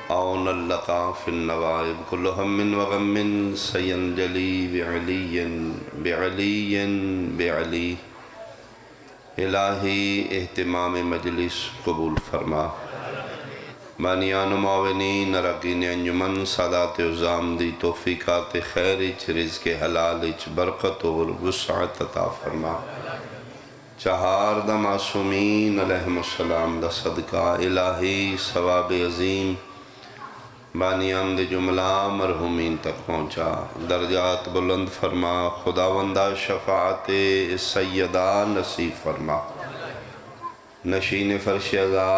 أعون اللقاء في النوائب كل هم وغم سينجلي بعلي بعلي الہی اہتمام مجلس قبول فرما بانیان و معاونین اراکین انجمن سادات عظام دی توفیقات خیرچ رزق حلالچ برکت اور وسعت عطا فرما چہار دا معصومین علیہم السلام دا صدقہ الہی ثواب عظیم بانیان دے جملہ مرحومین تک پہنچا درجات بلند فرما خداوندہ شفاعت سیدہ نصیب فرما نشین فرش ازا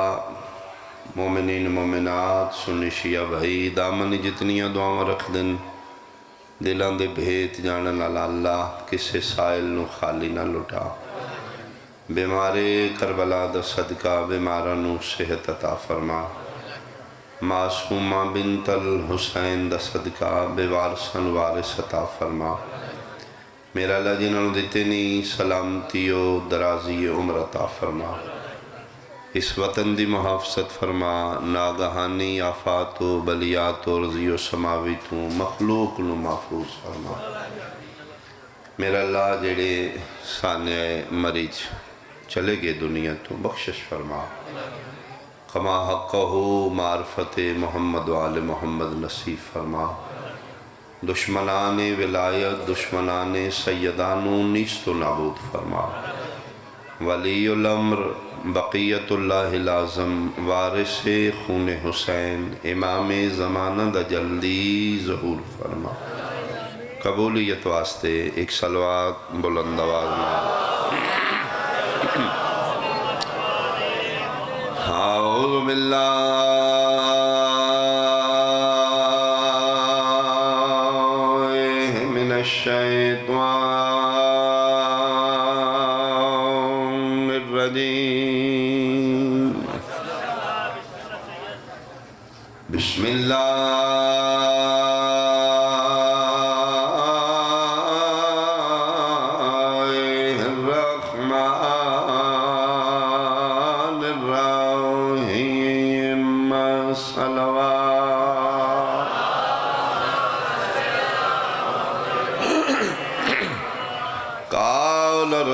مومنین مومنات سنی شیعہ بھائی دامن جتنیاں دعاں رکھ دن دلان دے بھیت جانن اللہ کسے سائل نو خالی نہ لٹا بیمارے کربلا دا صدقہ بیمارہ نو صحت عطا فرما معصومہ بنت الحسین دا صدقہ بے وارثن وارث عطا فرما میرا اللہ جنہوں دیتنی سلامتی و درازی عمر عطا فرما اس وطن دی محافظت فرما ناگہانی آفات و بلیات و رضی و سماویت و مخلوق نو محفوظ فرما میرا اللہ جڑے سانے مریض چلے گئے دنیا تو بخشش فرما کما حقہ معرفت محمد و آل محمد نصیب فرما دشمنان ولایت دشمنان سیدانو نیست و نابود فرما ولی الامر بقیت اللہ لازم وارث خون حسین امام زمانہ دا جلدی ظہور فرما قبولیت واسطے ایک صلوات بلند آواز میں اعوذ باللہ من الشیطان الرجیم بسم اللہ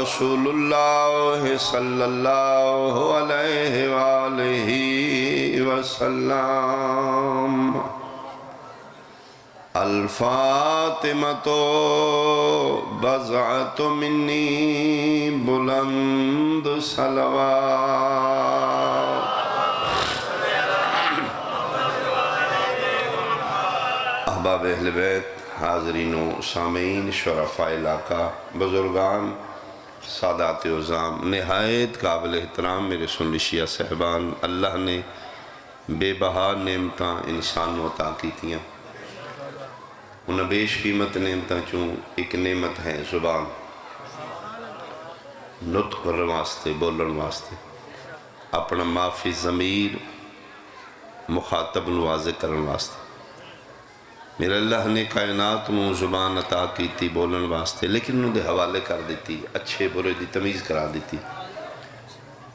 رسول اللہ صلی اللہ علیہ وآلہ وسلم الفاطمۃ بضعۃ منی بلند صلوات احباب اہل بیت حاضرین و سامعین شرفاء علاقہ بزرگان سادات عظام نہایت قابل احترام میرے سنی شیعہ صاحبان اللہ نے بے بہا نعمتاں انسان و عطا کیتیاں انہیں بیش قیمت نعمتاں چوں ایک نعمت ہے زبان نطق کرن واسطے بولن واسطے اپنا معافی ضمیر مخاطب نوازے کرن واسطے میرے اللہ نے کائنات میں زبان عطا کی تھی بولن واسطے لیکن انہوں نے حوالے کر دیتی اچھے برے دی تمیز کرا دیتی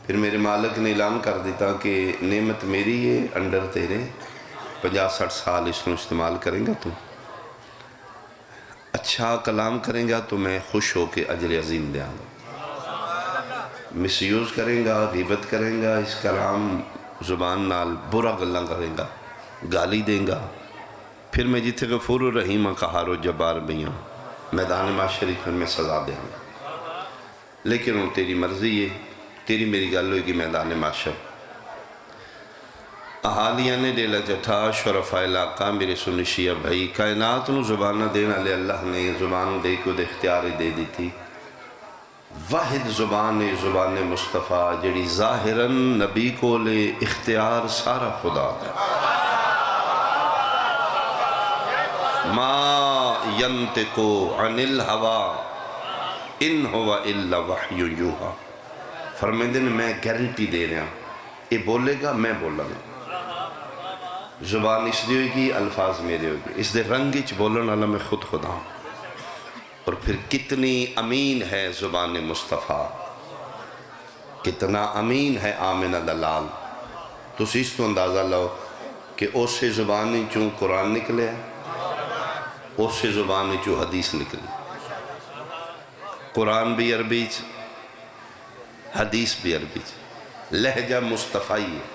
پھر میرے مالک نے اعلان کر دیتا کہ نعمت میری ہے انڈر تیرے 50-60 سال اس کو استعمال کریں گا تو اچھا کلام کریں گا تو میں خوش ہو کے اجر عظیم دیا گا مس یوز کریں گا غیبت کریں گا اس کلام زبان نال برا گلاں کریں گا گالی دیں گا پھر میں جیتے غفور الرحیم قہار و جبار بیاں میدان معاشرت میں سزا دیں گا لیکن وہ تیری مرضی ہے تیری میری گل ہوئی کہ میدان معاشر احالیہ نے ڈیلا جٹھا شرفاء علاقہ میرے سنی شیعہ بھائی کائنات نو زبانہ دینا لے اللہ نے زبان دے کو دے اختیاری دے دی تھی واحد زبان مصطفیٰ جڑی ظاہراً نبی کو لے اختیار سارا خدا ہے ما ینتقو عن الہوا ان ہوا الا وحی یوہا فرمیندے نے میں گارنٹی دے رہا یہ بولے گا میں بولا گا زبان اس لیے ہوگی الفاظ میرے ہوگی اس دے رنگیچ بولن والا میں خود خدا ہوں اور پھر کتنی امین ہے زبان مصطفیٰ کتنا امین ہے آمنہ دلال تو اس تو اندازہ لو کہ اسی زبانی چوں قرآن نکلے اسی زبانی چوں حدیث نکلی. قرآن بھی عربی چ حدیث بھی عربی چ لہجہ مصطفی ہے.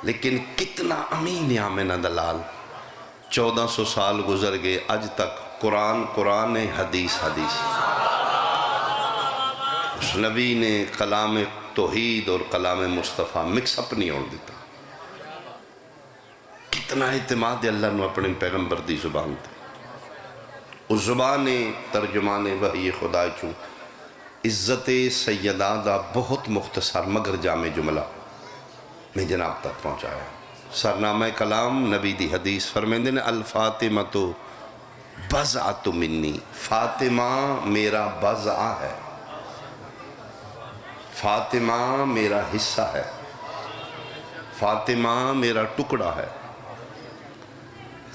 لیکن کتنا امین آمنہ دلال 1400 سال گزر گئے اج تک قرآن قرآن حدیث حدیث. اس نبی نے کلام توحید اور کلام مصطفیٰ مکس اپ نہیں ہونے دیتا. کتنا اعتماد اللہ نے اپنے پیغمبر دی زبان تے. اس زبان ترجمان وحی خدا چوں عزت سیدہ دا بہت مختصر مگر جامع جملہ میں جناب تک پہنچایا. سرنامہ کلام نبی دی حدیث فرمیندے نے الفاطمہ بضعۃ منی. فاطمہ میرا بضع ہے، فاطمہ میرا حصہ ہے، فاطمہ میرا ٹکڑا ہے.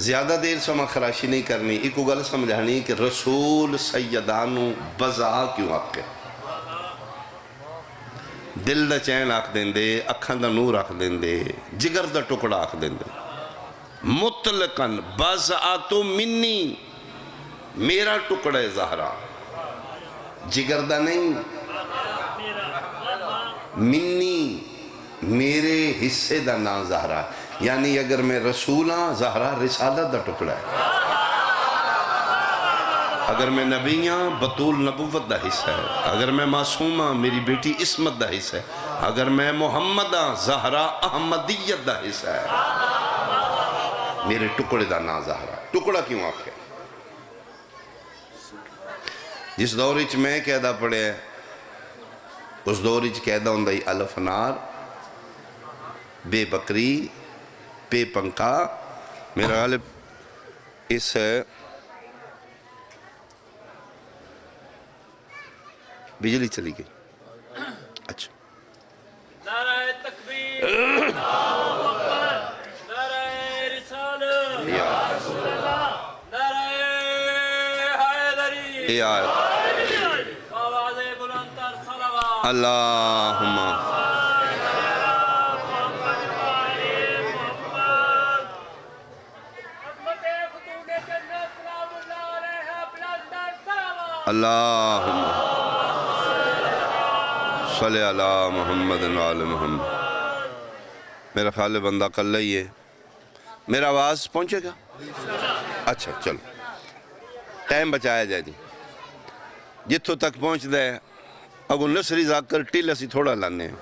زیادہ دیر سے میں خراشی نہیں کرنی، ایک گل سمجھانی کہ رسول سیدانو بضع کیوں آکے. دل دا چین آکھ دیں دے، اکھان دا نور آکھ دیں دے، جگر دا ٹکڑا آکھ دیں دے. مطلقاً بضعۃ منی میرا ٹکڑا ہے زہرا، جگر دا نہیں. منی میرے حصے دا نا زہرا، یعنی اگر میں رسول ہاں زہرا رسالت دا ٹکڑا ہے. اگر میں نبی ہاں بطول نبوت دا حصہ ہے. اگر میں معصوم ہاں میری بیٹی عصمت دا حصہ ہے. اگر میں محمد ہاں زہرا احمدیت دا حصہ ہے. میرے ٹکڑے دا نا زہرا. ٹکڑا کیوں آکھے؟ جس دوری چ میں قیدہ پڑے ہیں اس دوری چ قیدہ ہوں دائی الف نار بے بکری پے پنکھا. میرا غالب اس بجلی چلی گئی. اچھا نعرہ تکبیر، اللہ اکبر، نعرہ رسالت، یا رسول اللہ، نعرہ حیدری، یہ آیت آواز بلند تر صلوات. اللہم اللہم صلی علی محمد وعلی محمد. میرا خیال بندہ کر لئیے. میرا آواز پہنچے گا؟ اچھا چلو ٹائم بچایا جائے جی. جتھوں تک پہنچ دے اگو نصری ذاکر ٹیل اسی تھوڑا لانے ہیں،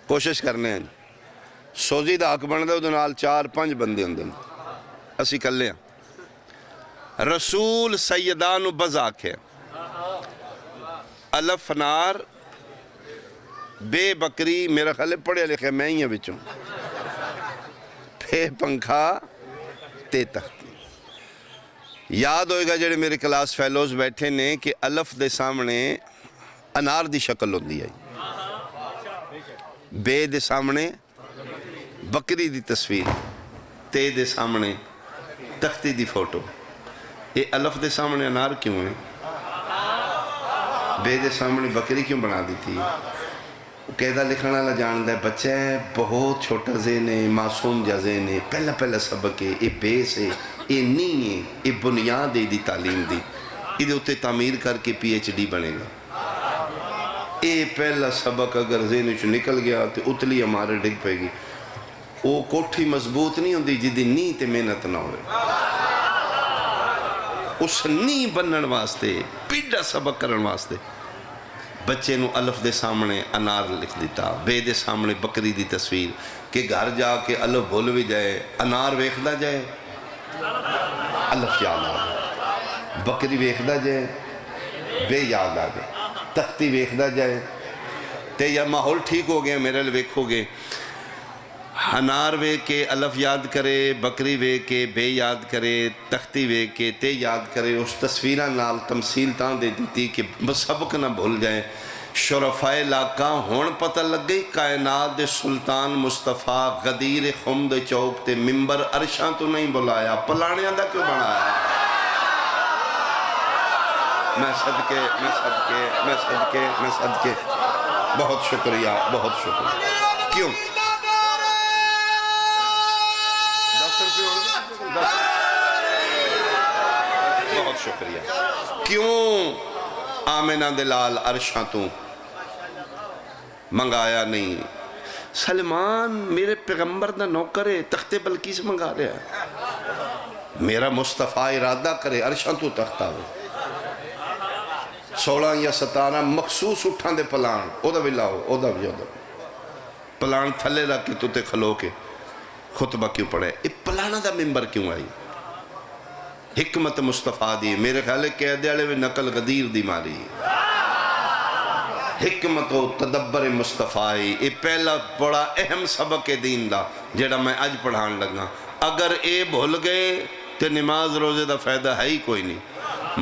کوشش کرنے ہیں. سوزی دا حق بن دے ادھنال 4-5 بندے ہوں دن اسی کر لیں. رسول سیدان و بزاک ہے. الف نار بے بکری میرا خیال پڑھے لکھے میں ہی ہیں بچوں، پھے پنکھا تے تختی. یاد ہوئے گا جڑے میرے کلاس فیلوز بیٹھے نے کہ الف دے سامنے انار دی شکل ہوں دی آئی، بے دے سامنے بکری دی تصویر، تے دے سامنے تختی دی فوٹو. یہ الف دے سامنے انار کیوں ہیں؟ بے دے سامنے بکری کیوں بنا دی تھی؟ قیدہ لکھنا اللہ جان دے بچے بہت چھوٹا ذہن ہے، معصوم جا ذہن ہے. پہلا پہلا سبق ہے، یہ بیس ہے، یہ نہیں ہے، یہ بنیاد ہے دی تعلیم دی. یہ ہوتے تعمیر کر کے پی ایچ ڈی بنے گا. یہ پہلا سبق اگر ذہن چو نکل گیا تو اتلی ہمارے ڈگ پہ گی. وہ کوٹھی مضبوط نہیں ہوندی جدی نہیں تے محنت نہ ہوئے. اس نہیں بنن واسطے پیڈا سبق کرن واسطے بچے نو الف دے سامنے انار لکھ دیتا، بے دے سامنے بکری دی تصویر کہ گھر جا کے الف بھول بھی جائے انار ویکھدا جائے الف یاد آ جائے، بکری ویکھدا جائے بے یاد آ جائے، تختی ویکھدا جائے تے یا ماحول ٹھیک ہو گیا میرے لئے ویکھو گے. انار وے کے الف یاد کرے، بکری وے کے بے یاد کرے، تختی وے کے تے یاد کرے. اس تصویرہ نال تمثیل تاں دے دیتی کہ سبق نہ بھول جائیں. شرفائے لاکاں ہون پتہ لگ گئی کائنات دے سلطان مصطفیٰ غدیر خم دے چوک تے ممبر عرشاں تو نہیں بلایا، پلانیاں دا کیوں بنایا؟ میں صدقے بہت شکریہ، بہت شکریہ. کیوں؟ بہت شکریہ. کیوں آمنہ دلال عرشاں تو منگایا نہیں؟ سلمان میرے پیغمبر دا نوکر ہے، تخت بلقیس منگا رہا ہے. میرا مصطفیٰ ارادہ کرے عرشاں تو تختہ ہو. 16 یا 17 مخصوص اٹھان دے پلان او دا بھی لاؤ، او دا بھی پلان تھلے رکھ کے تو تے کھلو کے خطبہ کیوں پڑھے؟ یہ پلانا دا ممبر کیوں آئی؟ حکمت مصطفیٰ دی. میرے خیال ہے کہ دیالے بھی نقل غدیر دی ماری. حکمت و تدبر مصطفیٰ. یہ پہلا بڑا اہم سبق دین دا جیڑا میں اج پڑھان لگا. اگر اے بھول گئے تو نماز روزے دا فائدہ ہے ہی کوئی نہیں.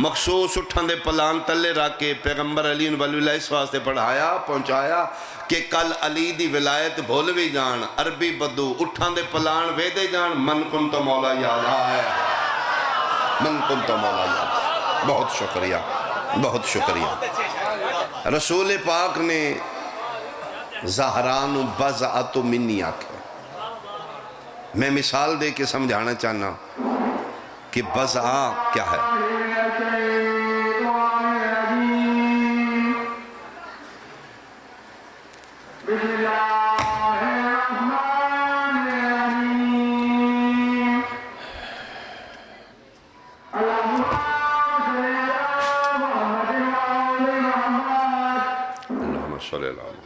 مخصوص اٹھان دے پلان تلے رکھ کے پیغمبر علی ولی اللہ اس واسطے پڑھایا پہنچایا کہ کل علی دی ولایت بھول بھی جان. عربی بدو اٹھان دے پلان وے دے جان. من کن تو مولا یاد ہے، من کن تو مولا یاد. بہت شکریہ، بہت شکریہ. رسول پاک نے زہران بضعۃ منی آکھا. میں مثال دے کے سمجھانا چاہنا کہ بضعہ کیا ہے. اللہم صلی اللہ علیہ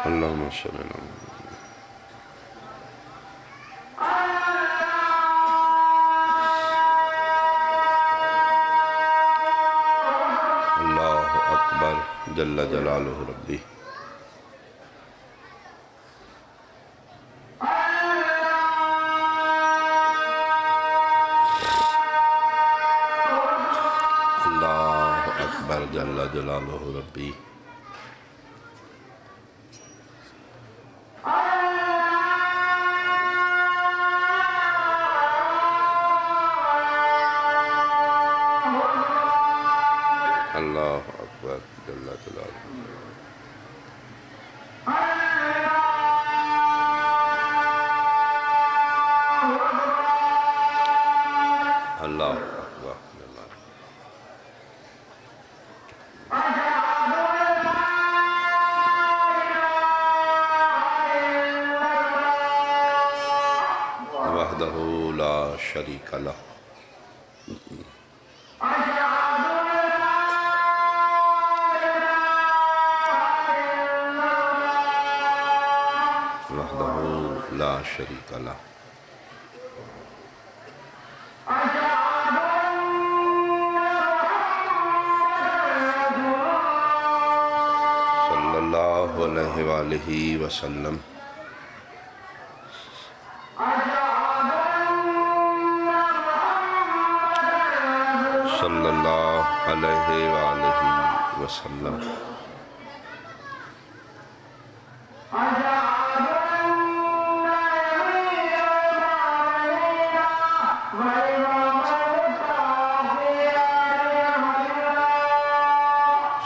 اللہم صلی اللہ علیہ. اللہ اکبر جل جلالہ ربی. اللہ اکبر جل جلالہ ربی. اللہ اکبر جل جلالہ. اللہ اکبر جل. وحدہ لا شریک لہ. وحدہ لا شریک لہ. صلی اللہ علیہ وآلہ وسلم. صلی اللہ علیہ وآلہ وسلم.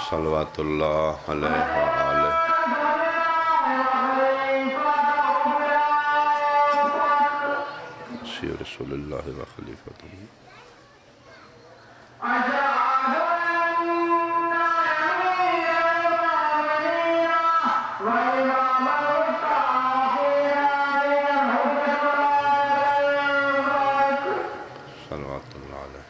صلوات اللہ علیہ وآلہ. سی رسول اللہ و خلیفتہ. صلوات اللہ علیہ.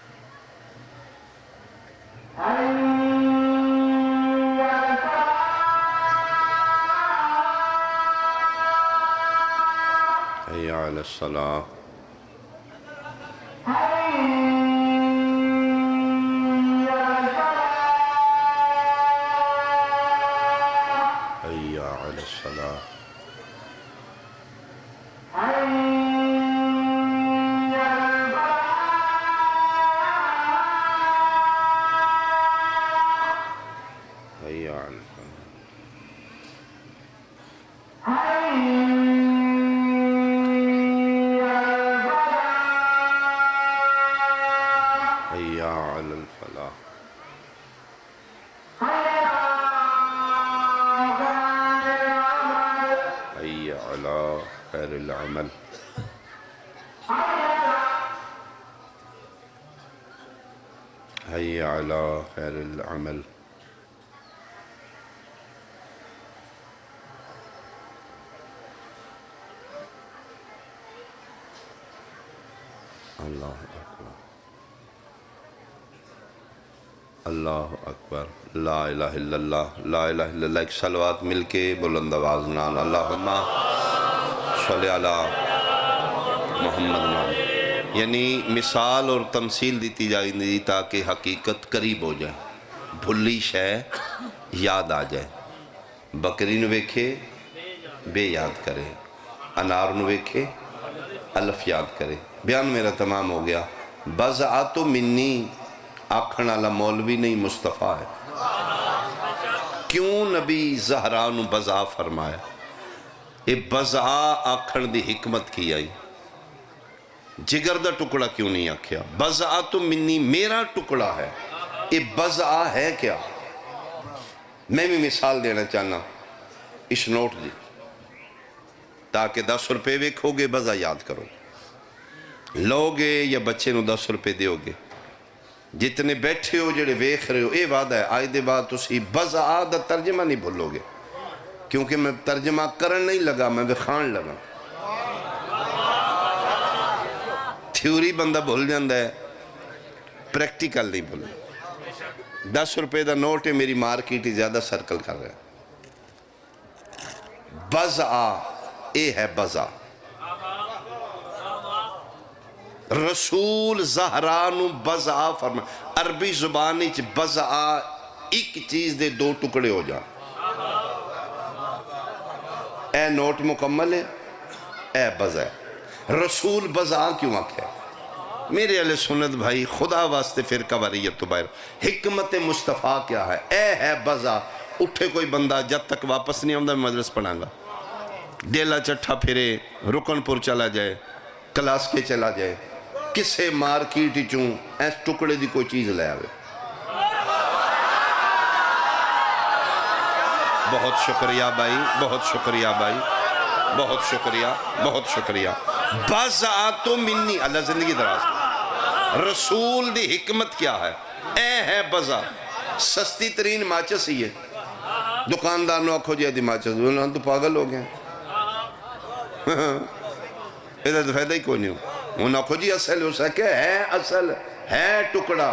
حی علی الصلاة. حی علی الصلاة. حی علی الفلاح. حي على الفلاح حي على خير العمل حي على خير العمل اللہ اکبر اللہ اکبر لا الہ الا اللہ لا الہ الا اللہ. ایک صلوات مل کے بلند آواز نال اللہم صلی علی محمد نال. یعنی مثال اور تمثیل دیتی جائے تاکہ حقیقت قریب ہو جائے, بھلی شے یاد آ جائے. بکری نو ویکھے بے یاد کرے, انار نو ویکھے الف یاد کرے. بیان میرا تمام ہو گیا. بضعۃ منی آکھن والا مولوی نہیں, مصطفیٰ ہے. کیوں نبی زہرا نو بضع فرمایا؟ یہ بضع آکھن دی حکمت کی آئی. جگر دا ٹکڑا کیوں نہیں آکھیا؟ بضعۃ منی میرا ٹکڑا ہے. یہ بضع ہے کیا؟ میں بھی مثال دینا چاہنا. اس نوٹ جی تاکہ 10 روپے ویکھو گے بضع یاد کرو. لوگے یا بچے نو 10 روپے دیو گے. جتنے بیٹھے ہو جڑے ویکھ رہے ہو, اے وعدہ ہے آج دے بعد تسی بضع دا ترجمہ نہیں بھولو گے, کیونکہ میں ترجمہ کرن نہیں لگا, میں وکھان لگا. تھیوری بندہ بھول جاندہ ہے, پریکٹیکل نہیں بھولو. 10 روپے دا نوٹ ہے, میری مارکیٹ زیادہ سرکل کر رہا ہے. بضع اے ہے بضع. رسول زہرا نو بضع فرما. عربی زبانی چ بضع ایک چیز دے 2 ٹکڑے ہو جان. اے نوٹ مکمل ہے, اے بضع ہے. رسول بضع کیوں آکھے؟ میرے علیہ سنت بھائی خدا واسطے فرقہ واریت تو باہر, حکمت مصطفیٰ کیا ہے؟ اے ہے بضع. اٹھے کوئی بندہ جب تک واپس نہیں آمدہ میں مجلس پڑھاں گا, ڈیلا چٹھا پھرے, رکن پور چلا جائے, کلاس کے چلا جائے, کسے مارکیٹ چوں ایس ٹکڑے دی کوئی چیز لے آوے. بہت شکریہ بھائی, بہت شکریہ بھائی, بہت شکریہ, بہت شکریہ. بضعۃ منی, اللہ زندگی دراز. رسول دی حکمت کیا ہے؟ اے ہے بضع. سستی ترین ماچس ہی ہے. دکاندار نو آکھو جی دی ماچس, انہوں تو پاگل ہو گئے. ادھر تو فائدہ ہی کوئی نہیں ہو. انہوں آکھو جی اصل ہو سکے, ہے اصل, ہے ٹکڑا.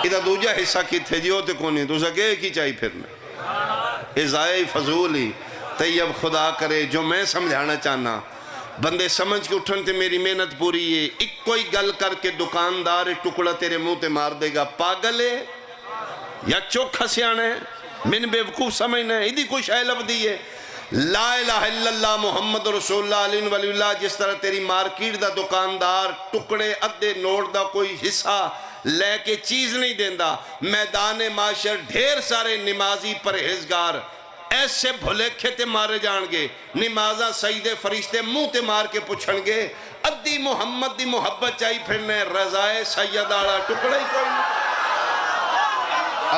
ادھر دوجہ حصہ کی تھے جی ہوتے کون نہیں, تو سکے کی چاہی پھرنے. ازائی فضولی طیب خدا کرے. جو میں سمجھانا چاہنا, بندے سمجھ کے اٹھن تے میری محنت پوری ہے. ایک کوئی گل کر کے دکاندار ٹکڑا تیرے منہ تے مار دے گا. پاگل ہے یا چوکھا سیانا ہے, من بے وقوف سمجھنا ہے. ادھی کوئی شاہ لب دی ہے لا الہ الا اللہ محمد رسول اللہ علیہ ولی اللہ. جس طرح تیری مارکیٹ دا دکاندار ٹکڑے ادھے نوٹ دا کوئی حصہ لے کے چیز نہیں دیندہ, میدان معاشر ڈھیر سارے نمازی پرہیزگار ایسے بھلے کھتے مارے جان گے. نمازہ سجدے فرشتے منہ تے مار کے پوچھن گے, ادھی محمد دی محبت چاہی پھرنے, رضائے سیداڑا ٹکڑا ہی کوئی نہیں.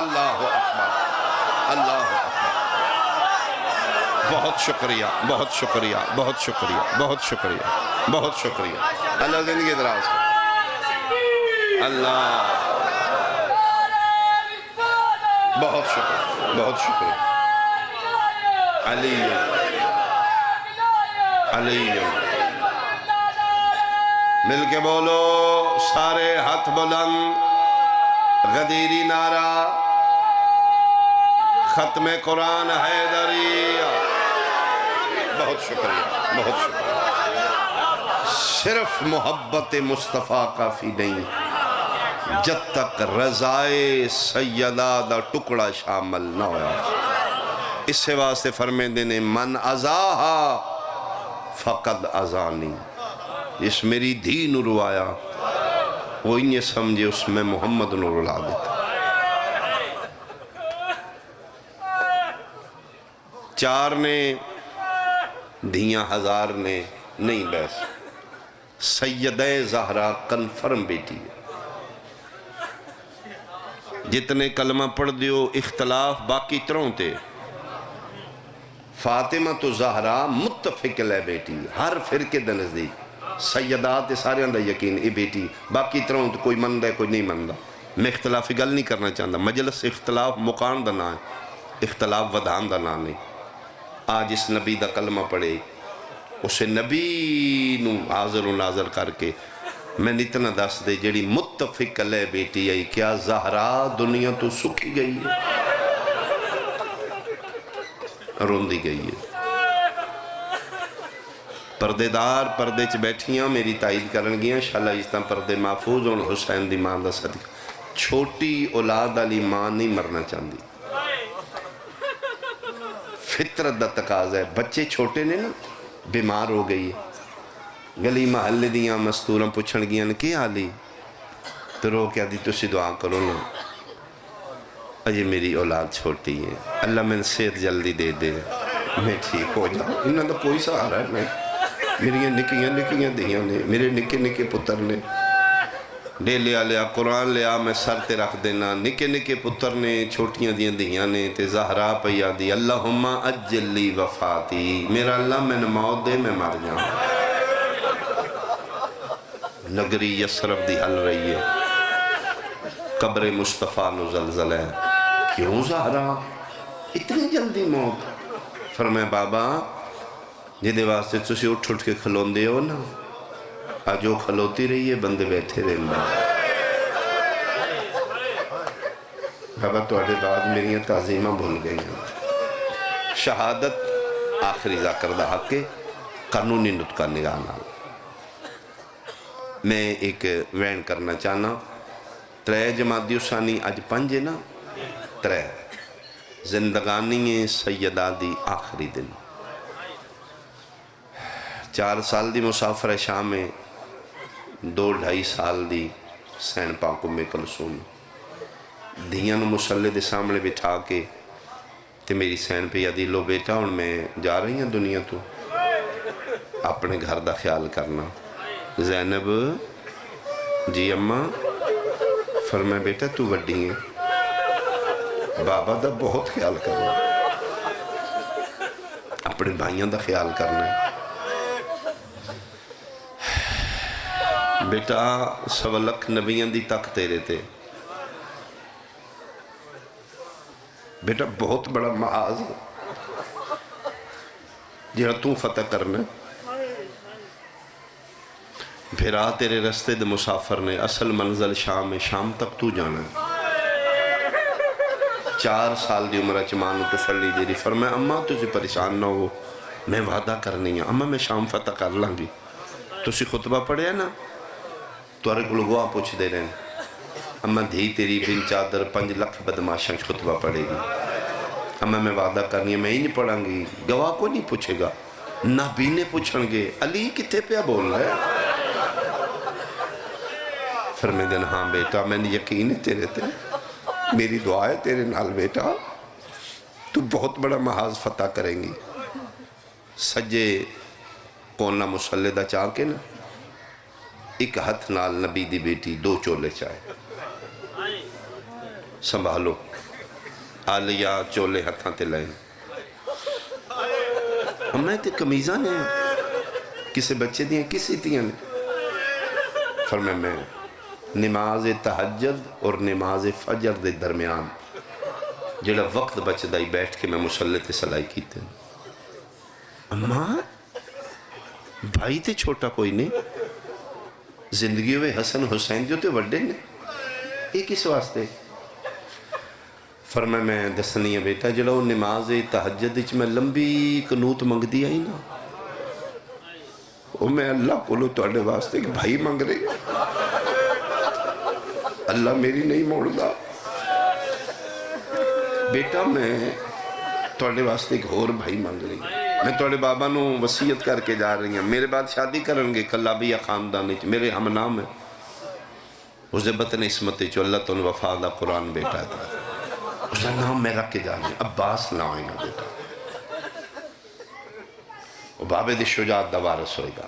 اللہ اکبر, اللہ اکبر. بہت شکریہ, بہت شکریہ, بہت شکریہ, بہت شکریہ, بہت شکریہ. اللہ زندگی دراز. اللہ بہت شکریہ, بہت شکریہ. علی علی مل کے بولو سارے ہاتھ بلند. غدیری نعرہ, ختم قرآن حیدری. بہت شکریہ, بہت شکریہ. صرف محبت مصطفیٰ کافی نہیں, جب تک رضائے سیدہ دا ٹکڑا شامل نہ ہویا. اس سے واسطے فرمیندے نے من ازاہا فقد ازانی. اس میری دھی نو روایا, وہ انہیں سمجھے اس میں محمد نو رلا دیتا. 4 نے دھیاں 1000 نے نہیں بیس. سیدہ زہرا کنفرم بیٹی ہے. جتنے کلمہ پڑھ دیو اختلاف باقی تروں تے. فاطمہ تو زہرا متفق لے بیٹی ہر فرقے دے نزدیک سیدات سارے اندر یقین یہ بیٹی باقی تروں تو کوئی مندہ ہے کوئی نہیں مندہ. میں اختلافی گل نہیں کرنا چاہتا. مجلس اختلاف مقام دا نام ہے, اختلاف ودان دا نام نہیں. آج اس نبی دا کلمہ پڑھے اسے نبی نو حاضر و ناظر کر کے میں اتنا دس دے جڑی متفق لے بیٹی ہے کیا زہرا دنیا تو سکھی گئی ہے, روندی گئی ہے. پردے دار پردے چ بیٹھیاں میری تائید کرن گیاں انشاءاللہ اس طرح پردے محفوظ ہون. حسین دی ماں دا صدقہ. چھوٹی اولاد علی ماں نہیں مرنا چاہتی, فطرت دا تقاضا ہے. بچے چھوٹے نے نا بیمار ہو گئی ہے, گلی محلے دیاں مستوراں پوچھن گیاں کی حالی تو رو کیا دی تسی دعا کرو نا اجے میری اولاد چھوٹی ہے, اللہ میں صحت جلدی دے دے میں ٹھیک ہو جاؤں. انہاں دا کوئی سہارا ہے. میری نکیاں دیاں نے, میرے نکے پتر نے. ڈیلیا لیا قرآن لیا میں سر تے رکھ دینا. نکے پتر نے چھوٹیاں دیاں نے تے زہرا پیا دی اللہم اجل لی وفاتی, میرا اللہ میں موت دے میں مر جاؤں. نگری یسرب دی حل رہی ہے, قبر مصطفیٰ نو زلزل ہے. کیوں زہرا اتنی جلدی موت؟ فرمائے بابا جدے واسطے تسی اٹھ کے کھلون دے ہو نا, آج وہ کھلوتی رہی ہے بندے بیٹھے رہے ہیں. بابا توڑے بعد میری تعظیمہ بھول گئی ہیں. شہادت آخری ذکر دا حق کے قانونی نطقہ نگاہ نال میں ایک وین کرنا چاہنا. 3 جمادی الثانی اج 5 ہے نا, 3 زندگانی سیدہ دی آخری دن. 4 سال دی مسافر شام میں 2-2.5 سال دی سین پاک ام کلثوم دھیاں نو مسلے دے سامنے بٹھا کے تے میری سین پہ یادی لو بیٹا ہن میں جا رہی ہیں دنیا تو, اپنے گھر دا خیال کرنا. زینب جی اماں. فرمایا بیٹا تو وڈی ہیں, بابا دا بہت خیال کرنا, اپنے بھائیاں دا خیال کرنا ہے. بیٹا 1.25 لاکھ نبیاں دی تک تیرے تے. بیٹا بہت بڑا محاذ جہاں تو فتح کرنا. بھیرا تیرے رستے دے مسافر نے, اصل منزل شام ہے, شام تک تو جانا ہے. 4 سال دی عمرہ چمانو تسلی دے رہی. فرمایا اماں تجھے پریشان نہ ہو, میں وعدہ کرنی ہے اماں میں شام فتح کر لوں گی. تسی خطبہ پڑھے نا توارے کو لوگوں پوچھ دے رہے ہیں اماں دھی تیری بن چادر 5 لاکھ بدماشاں خطبہ پڑھے گی. اماں میں وعدہ کرنی ہے میں ہی نہیں پڑھاں گی, گواہ کو نہیں پوچھے گا, نبی نے پوچھن گے علی کتے پہ بول رہا ہے. فرمائے دن ہاں بیٹا میں نے یقین ہے تیرے تے, میری دعا ہے تیرے نال بیٹا, تو بہت بڑا محاذ فتح کریں گی. سجے کونا مسلدہ چاہ کے نا ایک ہتھ نال نبی دی بیٹی 2 چولے چاہے سنبھالو. آلیہ چولے ہتھاں تے لائن. ہمیں تے کمیزاں نے کسے بچے دیاں کسی دیاں نے. فرمائے میں نماز تہجد اور نماز فجر دے درمیان جڑا وقت بچ دائی بیٹھ کے میں مسلح تے سلائی کیتے ہیں. اماں بھائی تے چھوٹا کوئی نہیں, زندگی ہوئے حسن حسین جو تے وڈے نے, ایک اس واسطے. فرمائے میں دسنی ہے بیٹا جڑا وہ نماز تہجد میں لمبی قنوت منگ دی آئی نا, وہ میں اللہ کو لو توڑے واسطے کہ بھائی منگ رہی, اللہ میری نہیں موڑ دا. بیٹا میں توڑے واسطے ایک اور بھائی منگ رہی, میں توڑے بابا نو وسیعت کر کے جا رہی ہیں. میرے بعد شادی کرنگے کلابیہ خاندانی میرے ہم نام ہے اسے بطن اسمتی چو اللہ تن وفا دا قرآن بیٹا تھا. اسے نام میں رکھ کے جا رہی ہیں عباس نام ہے بیٹا, وہ بابے دی شجاعت دا وارث ہوئے گا.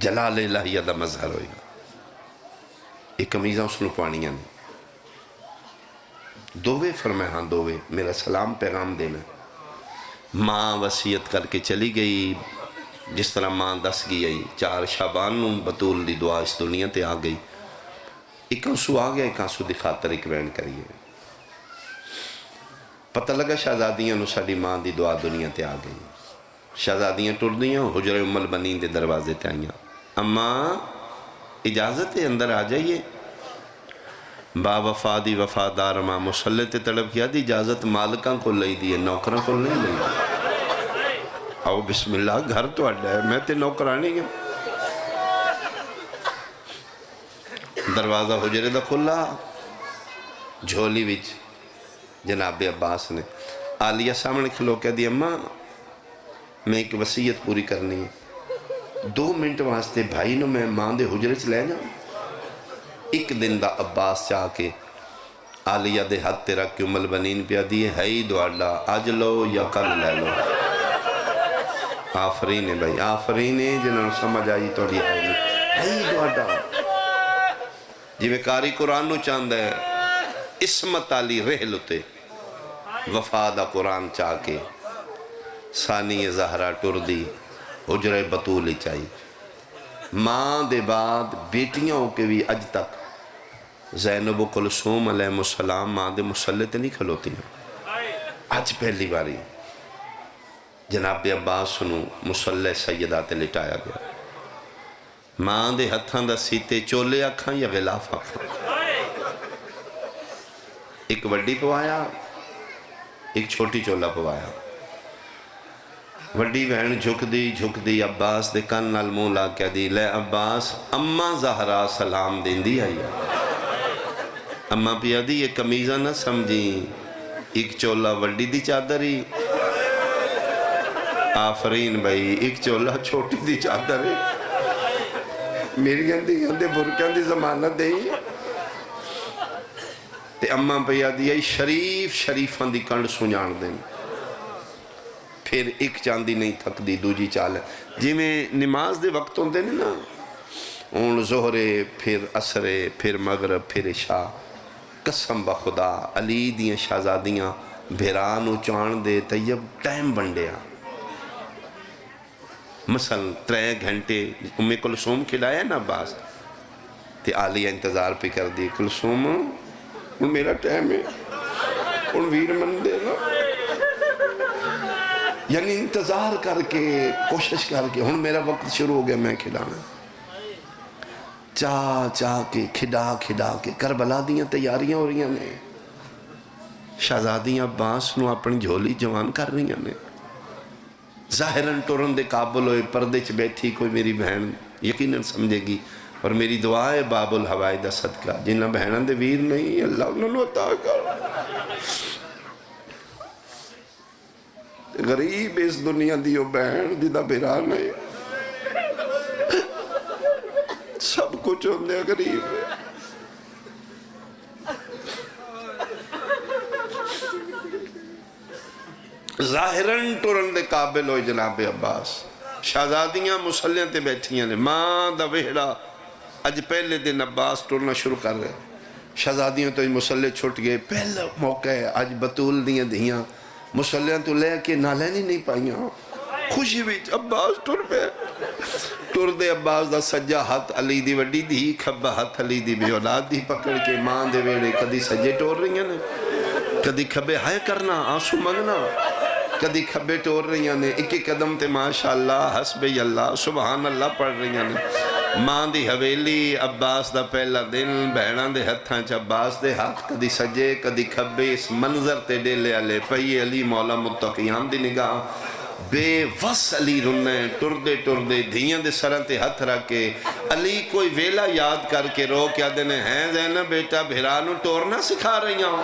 جلال الہیہ دا مظہر ہوئے گا. یہ قمیضاں اس نے پوانیاں نے. دووے فرمائے ہاں دووے میرا سلام پیغام دینا. ماں وصیت کر کے چلی گئی جس طرح ماں دس گئی. 4 شعبان نوں بطول دی دعا اس دنیا تے آ گئی. ایک آنسو آ گیا، ایک آنسو دی خاطر ایک وین کریے. پتہ لگا شہزادیاں نو ساڑی ماں دی دعا دنیا تے آ گئی. شہزادیاں ٹر دیاں، حجرہ ام البنین دے دروازے تے آئیاں. اماں اجازت ہے اندر آ جائیے. با وفا دی وفادار ماں مسلح تے تڑپ کیا دی اجازت مالکاں کو لئی دی ہے، نوکراں کو نہیں لئی دی. آؤ بسم اللہ گھر تو اڈا ہے، میں تے نوکرانی ہوں. دروازہ حجرے دا کھلا، جھولی وچ جناب عباس نے عالیہ سامنے کھلو کہہ دی اماں میں ایک وصیت پوری کرنی ہے. 2 منٹ واسطے بھائی نو میں ماں دے حجرے چ لے جاؤں. ایک دن دا عباس چاہ کے عالیہ دے ہاتھ تے رکھ کے ام البنین پیا دیئے ہے ہی دعاڈا آج لو یا کل لے لو. آفرین ہے بھائی، آفرین ہے جنہوں سمجھ آئی توڑی ہے ہی دعاڈا. جی میں قاری قرآن نو چاند ہے اسمت علی رحل ہوتے وفا دا قرآن چاہ کے ثانی زہرہ ٹر دی حجرہ بطولی چاہی. ماں دے بعد بیٹیاں ہو کے بھی اج تک زینب و کلثوم علیہ السلام ماں دے مسلح تے نہیں کھلوتی ہیں. اج پہلی باری جناب عباس نو مسلح سیدہ تے لٹایا گیا. ماں دے ہتھاں دا سیتے چولے آکھاں یا غلاف آکھاں. ایک وڈی پوایا ایک چھوٹی چولا پوایا. وڈی بہن جھک دی عباس دے کن نال منہ لا کے دی لے عباس اماں زہرا سلام دین دی آئی. اماں پیا دی یہ قمیضہ نہ سمجھی، ایک چولا وڈی دی چادری. آفرین بھائی، ایک چولا چھوٹی دی چادری. میری گندے برکیاں دی ضمانت دیں. تے اماں پیا دی آئی شریف شریفاں دی کنڈ سنجان دیں. پھر ایک چاندی نہیں تھک دی دوجی چال ہے جی میں نماز دے وقت ہوندے نہیں نا، اون ظہرے پھر عصرے پھر مغرب پھر عشاء. قسم بخدا علی دیاں شہزادیاں بھیرانو چان دے طیب ٹائم بنڈیا. مثلا 3 گھنٹے ام کلثوم کھلایا نا عباس تے عالیہ انتظار پہ کر دی. کلثوم ان میرا ٹائم ہے ان ویر من دے نا، یعنی انتظار کر کے کوشش کر کے ہن میرا وقت شروع ہو گیا میں کھلانا. چاہ کے کھڈا کے کربلا دیاں تیاریاں ہو رہی نے. شہزادیاں عباس نو اپنی جھولی جوان کر رہی نے. ظاہراً ٹورن دے قابل ہوئے پردے چ بیٹھی کوئی میری بہن یقیناً سمجھے گی. اور میری دعا ہے باب الہوائی دا صدقہ جنہ بہنوں دے ویر نہیں اللہ انہوں نے عطا کر. غریب اس دنیا دیو بہن جدہ بھیرا نہیں سب کچھ ہوندے غریب ہے. ظاہراً ٹورن دے قابل ہوئے جناب عباس. شہزادیاں مسلیاں تے بیٹھیاں نے. ماں دا وہڑا اج پہلے دن عباس ٹورنا شروع کر رہے. شہزادیاں تو مسلح چھٹ گئے. پہلا موقع ہے اج بطول دیاں دھیاں مسلیاں تو لے کے نہ لینی نہیں پائیاں. خوشی وچ عباس ٹر پہ ٹر دے. عباس دا سجا ہاتھ علی دی وڈی دی کھبا ہاتھ علی دی بے اولاد دی پکڑ کے ماں دے ویڑے کدی سجے ٹور رہی ہیں کدی کھبے ہائے کرنا آنسو منگنا کدی کھبے ٹور رہی ہیں. ایک قدم تے ماشاءاللہ حسب اللہ سبحان اللہ پڑھ رہی ہیں. ماں دی حویلی عباس دا پہلا دن بہناں دے ہتھاں چ عباس دے ہاتھ کدی سجے کدی کھبے. اس منظر تے ڈیلے علی پئی علی مولا متقیان دی نگاہ بے وس علی رنے ٹردے دھیاں دے سرن تے ہتھ رکھ کے علی کوئی ویلا یاد کر کے رو کیا دینے ہیں زینب بیٹا بھیرانو ٹورنا سکھا رہی ہوں.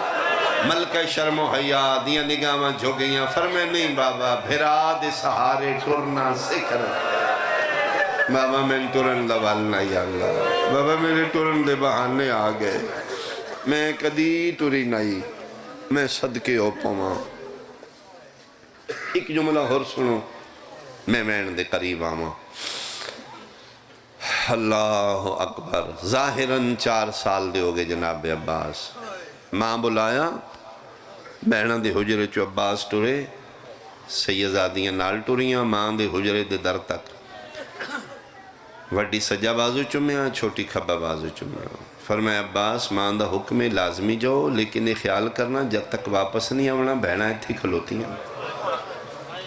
ملکہ شرم و حیا دیاں نگاہاں جھو گئیاں. فرمے نہیں بابا بھیرا دے سہارے ٹورنا سکھ رہا. بابا میں ٹورن دا والنا یا اللہ بابا میرے ٹورن دے بہانے آ گئے. میں کدی ٹوری نہیں میں صدقے ہو پاواں. ایک جملہ اور سنو میں مین دے قریب آواں. اللہ اکبر. ظاہراً 4 سال دے ہو گئے جناب عباس. ماں بلایا, بہنوں دے حجرے چو عباس ٹرے, سیدزادیاں نال ٹریاں, ماں دے حجرے دے در تک. وڈی سجا بازو چومیا, چھوٹی کھبا بازو چومیا. فرمایا عباس ماں دا حکم ہے لازمی جاؤ, لیکن یہ خیال کرنا جب تک واپس نہیں آونا بہناں اتھی کھلوتی ہیں,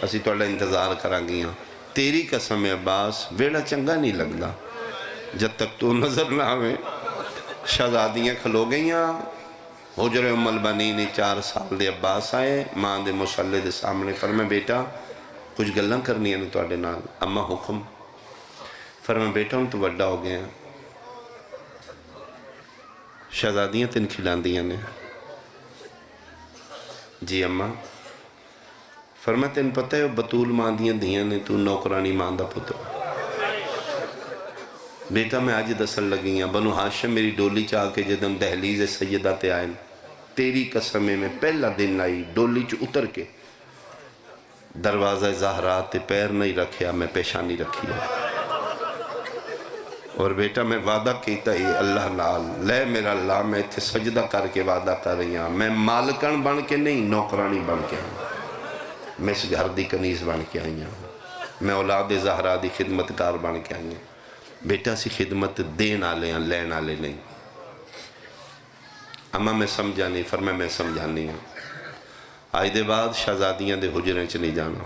اسی توڑا انتظار کران گیاں. تیری قسم ہے عباس ویڑا چنگا نہیں لگدا, جب تک تو نظر نہ آویں. شہزادیاں کھلو گئیاں. حجر ام البنین 4 سال دے عباس آئے, ماں دے مصلے دے سامنے. فرمایا بیٹا کچھ گلاں کرنی ہیں تواڈے نال. اما حکم. فرمایا بیٹا ہوں تو وڈا ہو گیا. شہزادیاں تین کھلاندیاں نے. جی اماں. فرمایا تین پتہ ہے بطول ماں دیاں دیاں نے, تو نوکرانی ماں دا پتر. بیٹا میں آج دسن لگیاں بنو ہاشم میری ڈولی چاہ کے جدم دہلیز سیدہ تے آئیں, تیری قسمیں میں پہلا دن آئی ڈولی چ اتر کے دروازہ زہرا تے پیر نہیں رکھیا, میں پیشانی رکھی ہے. اور بیٹا میں وعدہ کیتا ہی اللہ نال, لے میرا اللہ میں اتھے سجدہ کر کے وعدہ کر رہی ہاں, میں مالکن بن کے نہیں نوکرانی بن کے ہوں, میں اس گھر دی کنیز بن کے آئی ہوں, میں اولاد زہرا دی خدمتکار بن کے آئی ہوں. بیٹا سی خدمت دین آلے ہیں لین آلے نہیں. اما میں سمجھا نہیں. فرمایا میں سمجھانی ہوں. آج دے بعد شہزادیاں دے حجریں چ نہیں جانا.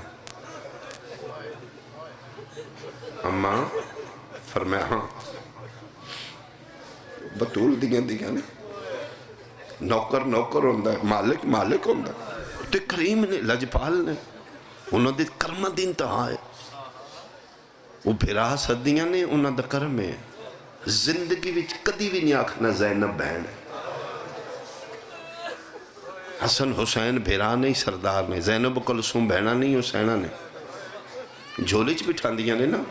اما فرمایا ہاں بطول دیاں دیاں نے, نوکر نوکر ہوندہ ہے, مالک مالک ہوندہ ہے. تے کریم نے لجپال نے انہوں دے کرمہ دی انتہا ہے. وہ پھرا صدیاں نے انہوں دا کرم ہے. زندگی وچ کدی بھی نہیں آکھنا زینب بہن ہے. حسن حسین بھیرا نہیں سردار نے, زینب کلثوم بہنا نہیں حسینہ نے. جھولی چ بٹھان دیاں نے نا.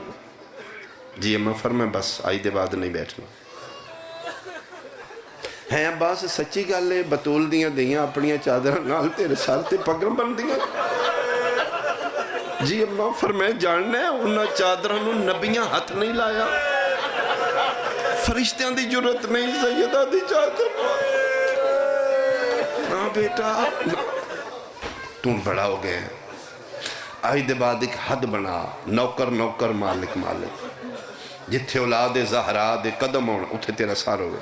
جی اماں فرمایا بس آئی دے بعد نہیں بیٹھنا. ہیں عباس سچی گل ہے بطول دیاں دیاں اپنیاں چادرہ نال تیرے سار تے پگرم بن دیاں. جی اماں فرمایا جاننا ہے انہاں چادرہ نو نبیاں ہاتھ نہیں لایا, فرشتیاں دی جرت نہیں سیدہ دی چادر. ہاں بیٹا تم بڑا ہو گئے. آئی دے بعد ایک حد بنا, نوکر نوکر مالک مالک. جتھے اولاد زہرا دے قدم ہونا اتھے تیرا سار ہوئے.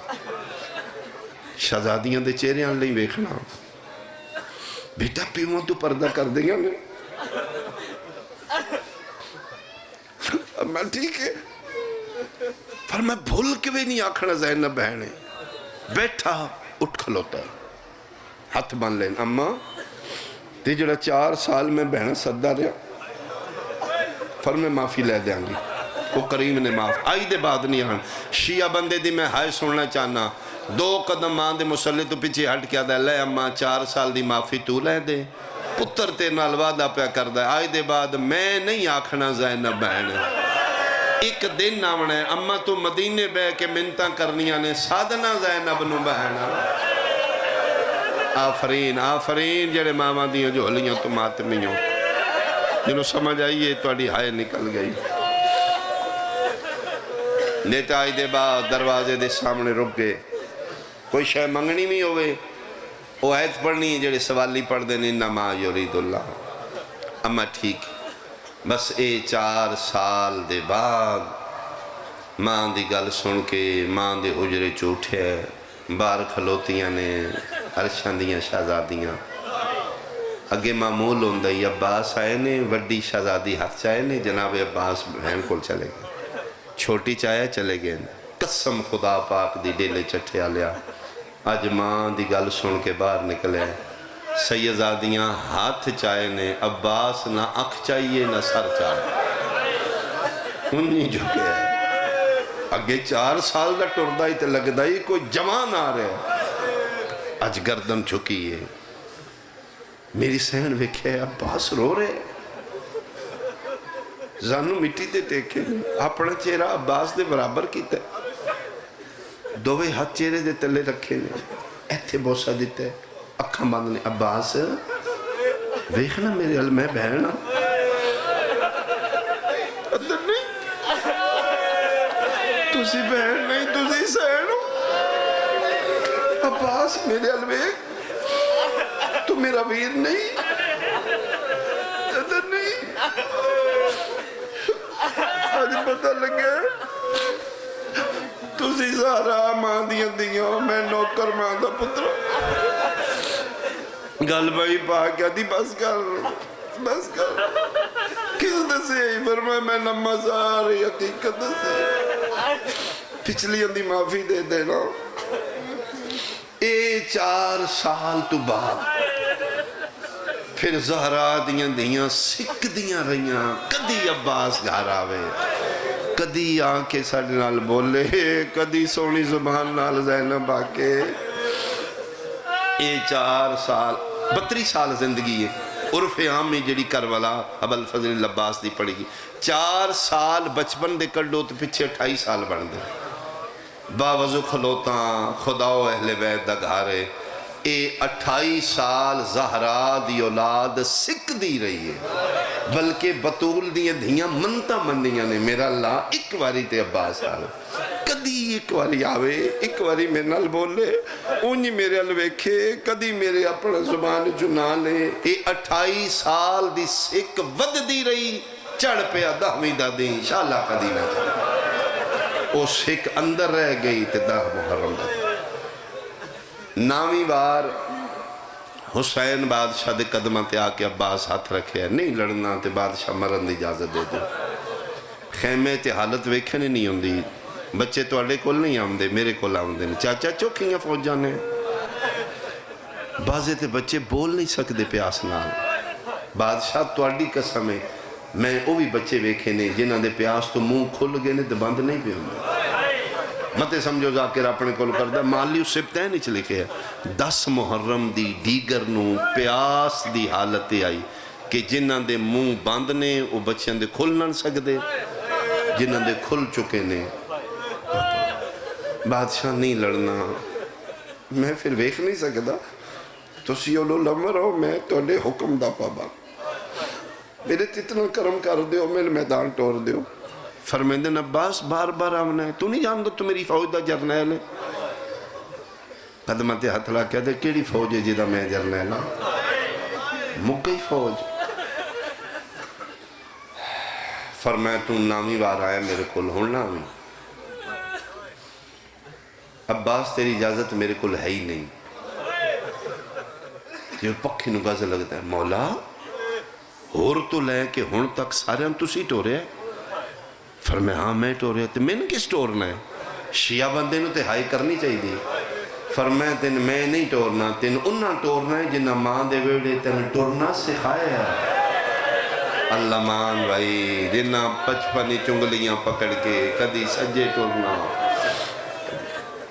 شہزادیاں دے چہرے آن لئی ویکھنا. بیٹا پیووں تو پردہ کر دیں گے. میں ٹھیک ہے. فرمایا بھول کے بھی نہیں آکھنا زینب بہن ہے. بیٹھا اٹھ کھلوتا ہے, ہاتھ بن لین. اماں تے جڑا 4 سال میں بہنہ صدہ رہا, فرمایا معافی لے دیاں گی. وہ کریم نے معاف. آئی دے بعد نہیں آن. شیعہ بندے دی میں ہائے سننا چاہنا. 2 قدم ماں دے مسلح تو پیچھے ہٹ کیا دا, لے اماں 4 سال دی معافی تو لے دے, پتر تے نال وعدہ پیا کر دا. آئی دے بعد میں نہیں آکھنا زینب بہن ہے. ایک دن آونا ہے اماں تو مدینے بے کے منتاں کرنیاں نے, سادنا زینب نو بہن. آفرین آفرین جڑے ماما دیاں جو ہلیاں تو ماتمیوں, جنہوں سمجھ آئیے توڑی ہائے نکل گئی. نیتا آئی دے بعد دروازے دے سامنے رک گئے. کوئی شے منگنی بھی ہوئے وہ آیت پڑھنی ہے جڑے سوالی پڑھ دینے انما یرید اللہ. اما ٹھیک بس اے 4 سال دے بعد ماں دی گل سن کے ماں دے حجرے چوٹھے بار کھلوتیاں نے عرشان دیاں شہزادیاں. اگے معمول ہوندہ ہی عباس آئے نے, وڈی شہزادی ہاتھ چاہے نے, جناب عباس بہن کو چلے گئے. چھوٹی چاہے چلے گئے. قسم خدا پاک دی ڈیلے چٹھے آلیا. آج ماں دی گل سن کے باہر نکلے. سیدزادیاں ہاتھ چاہے نے, عباس نہ اکھ چاہیے نہ سر چاہے. انہی جھکے ہیں. اگے 4 سال دا ٹردائی تے لگدائی کوئی جوان آ رہے. آج گردن جھکی ہے. میری سہن ویکھے عباس رو رہے. زانو مٹی تے ٹیکے نے, اپنا چہرہ عباس دے برابر کیتا ہے. دووے ہاتھ چہرے دے تلے رکھے نے, ایتھے بوسہ دیتے ہیں, اکھاں باندھنے. عباس ویکھنا میرے علمہ بہنا تسی بہن نہیں تسی سین ہو عباس میرے الویک تو میرا ویر نہیں ادھر نہیں آج پتہ لگے تسی سارا ماں دیاں دیاں میں نوکر ماں دا پتر گل بھائی پا کیا دی بس کر کس دسے فرمایا میں نمہ ساری حقیقت دسے پچھلی اندھی معافی دے دینا اے 4 سال تو بعد پھر زہرا دیاں دیاں سکھ دیاں رہیاں کدی عباس گھر آوے کدی آنکھیں ساڑھے نال بولے کدی سونی زبان نال زینب آکے اے 4 سال 32 سال زندگی ہے عرف عام میں جڑی کربلا ابو الفضل العباس دی پڑی گی 4 سال بچپن دے کڈو تو پچھے 28 سال بن دے باوضو کھلوتا خدا و اہل بیت دا گھارے اے 28 سال زہرا دی اولاد سکھ دی رہی ہے بلکہ بطول دیاں دھیاں منتا منیاں نے میرا اللہ ایک واری تے عباس آوے کدی ایک واری آوے ایک واری میرے نال بولے اونی میرے الویکھے کدی میرے اپنا زبان جنا لے اے 28 سال دی سکھ ود دی رہی چڑھ پہ دہویں دا دیں انشاءاللہ کدی نہ چڑھ او سکھ اندر رہ گئی تے 10 محرم دا 9ویں بار حسین بادشاہ دے قدمہ تے آکے عباس ہاتھ رکھے ہے نہیں لڑنا تے بادشاہ مرن دی اجازت دے دے خیمے تے حالت ویکھنے نہیں ہوندی بچے تو اڈے کول نہیں آمدے میرے کول آمدے چاچا چوکھیاں فوجاں نے بازے تے بچے بول نہیں سکدے پیاس نال بادشاہ تو اڈی قسم ہے میں وہ بھی بچے ویکھے نے جنہاں دے پیاس تو منہ کھل گئے نے تے بند نہیں پہ ہوندے متے سمجھو ذاکر اپنے کول کردہ مالی اس سبتین ہی چلے کے 10 محرم دی دیگر نو پیاس دی حالت آئی کہ جنہاں دے منہ بند نے وہ بچیاں دے کھل نہ سکدے جنہاں دے کھل چکے نے بادشاہ نہیں لڑنا میں پھر ویکھ نہیں سکدا تسی اولو لمر ہو میں توڑے حکم دا پابا میرے اتنا کرم کر دیو میرے میدان ٹور دیو فرمیندن عباس بار بار آمنا ہے تو نہیں جان دو تو میری فوج دا جرنیل ہے قدمت ہتھلا کہہ دے کیڑی فوج ہے جیدہ میں جرنیل ہوں مکئی فوج فرمایا تو 9ویں بار آیا میرے کول ہون نہ ہوئی عباس تیری اجازت میرے کول ہے ہی نہیں یہ پکھی نگاز لگتا ہے مولا ہور تو لے کہ ہون تک سارے ہم تو سی ٹورے ہیں فرمایا ہاں میں ٹورے ہیں تو میں نے کس ٹورنا ہے شیعہ بندے نو تے ہائی کرنی چاہی دی فرمایا تین میں نہیں ٹورنا تین انہاں ٹورنا ہے جنہاں ماں دے ویڑے تین ٹورنا سکھائے ہے اللہ مان بھائی جنہاں 55 چنگلیاں پکڑ کے کدی سجے ٹورنا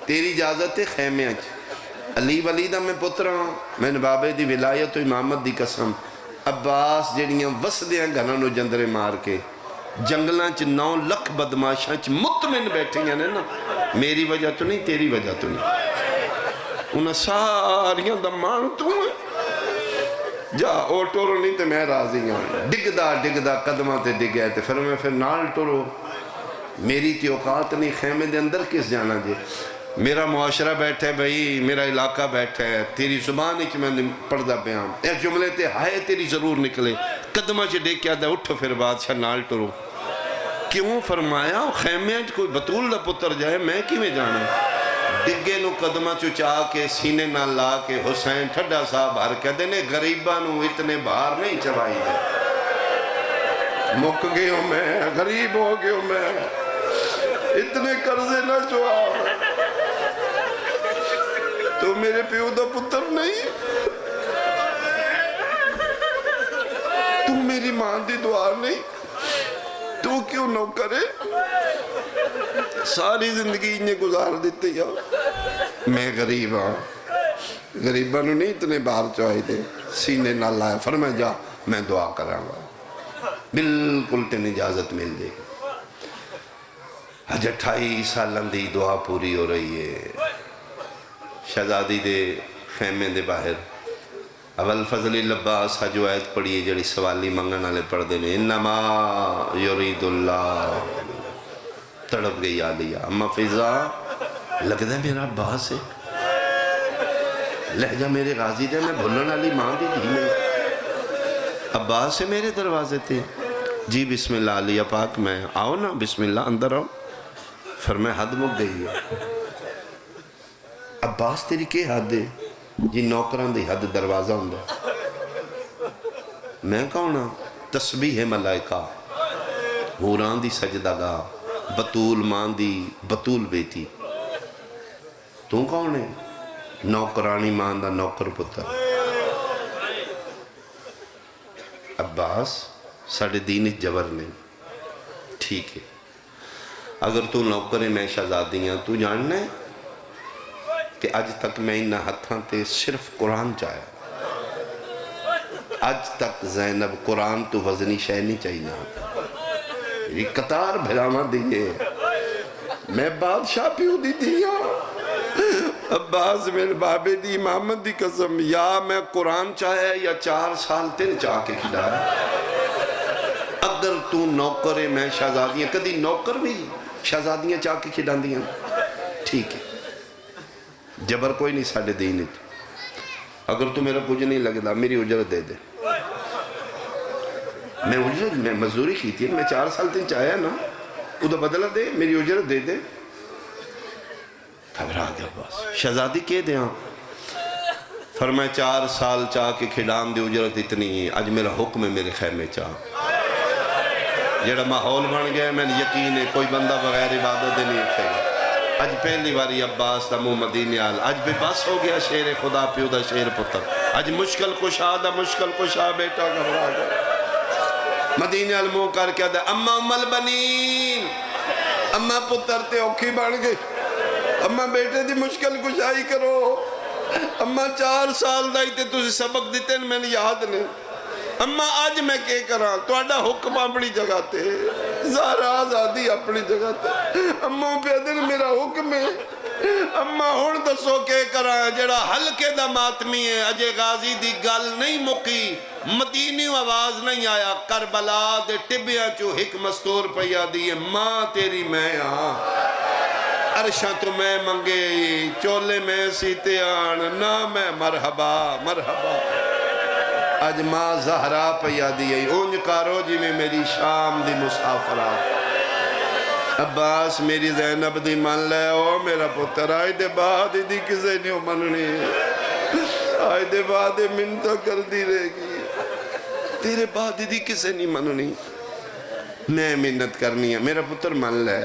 تیری اجازت ہے خیمے اچ علی ولیدہ میں پترہ میں نے بابے دی ولایت و امامت دی قسم عباس جڑیاں وسدیاں گھنوں نو جندرے مار کے جنگلاں چ 9 لکھ بدماشاں چ مطمئن بیٹھے ہیں نا میری وجہ تو نہیں تیری وجہ تو نہیں انہاں ساریاں دمان تو ہیں جا او ٹورو نہیں تے میں راضی ہوں ڈگدا قدمہ تے ڈگیا تے پھر نال ٹورو میری تی اوقات نہیں خیمے دے اندر کس جانا جے میرا معاشرہ بیٹھا ہے بھئی میرا علاقہ بیٹھا ہے تیری زبان ہی میں پڑھدا پیام اے جملے تے ہائے تیری ضرور نکلے قدمہ چے ڈیک کیا دا اٹھو پھر بادشاہ نال ٹورو کیوں فرمایا خیمے کوئی بطول دا پتر جائے میں کی میں جانا ڈگے نو قدمہ چچا کے سینے نہ لا کے حسین ٹھڈا صاحب ہر کہہ دینے غریبہ نو اتنے باہر نہیں چبائی دے مک گئے ہوں میں غریب ہو گئے ہوں میں اتنے قرضے نہ چوا تو میرے پیو دا پتر نہیں تو میری ماں دی دعا نہیں تو کیوں نو کرے ساری زندگی انہیں گزار دیتے یا میں غریب ہوں غریبہ نو نہیں اتنے باہر چوائی دے سینے نہ لائے فرمائے جا میں دعا کراں گا بالکل تین اجازت مل دے آج 28 سالن دی دعا پوری ہو رہی ہے شہزادی دے خیمے دے باہر ابو الفضل العباس جو آیت پڑھی ہے جڑی سوالی منگن والے پڑھ دے نے انما یرید اللہ تڑپ گئی عالیہ، اما فضا لگتا ہے میرا عباس ہے، لہجہ میرے غازی دے، میں بھولن والی ماں دی دھی نہیں، عباس سے میرے دروازے تھے، جی بسم اللہ علیہ پاک میں آؤ نا، بسم اللہ اندر آؤ، فرمائے حد مک گئی ہے، عباس تیری کے حد ہے؟ جی نوکران دی حد دروازہ ہوں، میں کون ہاں؟ تسبیح ملائکہ، حوران دی سجدہ گاہ، بطول ماں دی بطول بیٹی، تو کون ہے؟ نوکرانی ماں دا نوکر پتر۔ عباس ساڑھے دین جبر نہیں، ٹھیک ہے، اگر تو نوکر ہے میں شہزادیاں، تو جاننا ہے کہ آج تک میں انہا ہتھاں تے صرف قرآن چاہیا، آج تک زینب قرآن تو وزنی شے نہیں چاہیے، یہ قطار بھراما دیئے، میں بادشاہ پیو دی دیا، عباس میرے بابے دی امامت دی قسم، یا میں قرآن چاہے یا 4 سال تین چاہ کے کھلا اگر تو نوکر ہے میں شہزادیاں، کدی نوکر بھی شہزادیاں چاہ کے کھلا دیاں، ٹھیک ہے، جبر کوئی نہیں ساڑھے دین ہے، اگر تو میرا کچھ نہیں لگتا میری اجرت دے دے، میں اجرت میں مزدوری کی تھی، میں 4 سال تین چاہیا نا، ادھا بدلہ دے، میری اجرت دے دے، گھبرا گیا عباس، شہزادی کے دے ہاں، فرمائے 4 سال چاہ کے کھڑان دی اجرت اتنی ہے، آج میرا حکم ہے میرے خیمے چاہ، جیڑا ماحول بن گیا میں یقین ہے کوئی بندہ بغیر عبادت دے نہیں اٹھے گا، آج پہلی باری عباس دا منہ مدینے آل، آج بے بس ہو گیا شیر خدا پیو دا شیر پتر، آج مشکل کشا دا مشکل کشا بیٹا گھبرا گیا، مدینے آل منہ کر کے دا اما ام البنین، اما پتر تے اوکھی بن گئی، اما بیٹے دی مشکل کشائی کرو، اما 4 سال دائی تے تُسے سبق دیتے ہیں میں نے یاد نہیں، اما آج میں کہے کرا تو آڈا حکم اپنی جگہ تے زہرا آزادی اپنی جگہ تے اما پیدن میرا حکم ہے، اما ہون دسو کہے کرا جڑا حلقے دا ماتمی ہے، اجے غازی دی گل نہیں مکی، مدینی آواز نہیں آیا، کربلا دے ٹبیاں چو ہک مستور پیا دیئے، ماں تیری میں آن عرشاں تو میں منگے چولے میں سیتے آن نہ میں مرحبا مرحبا، آج ماں زہرا پیا دیئے اونج کارو جی میں میری شام دی مسافرہ، عباس میری زینب دی من لے او میرا پتر آئی دے بعد دی کسے نہیں مننی، آئی دے بعد منتہ کر دی رہے گی، تیرے بعد دی کسے نہیں مننی، میں منت کرنی ہے، میرا پتر من لے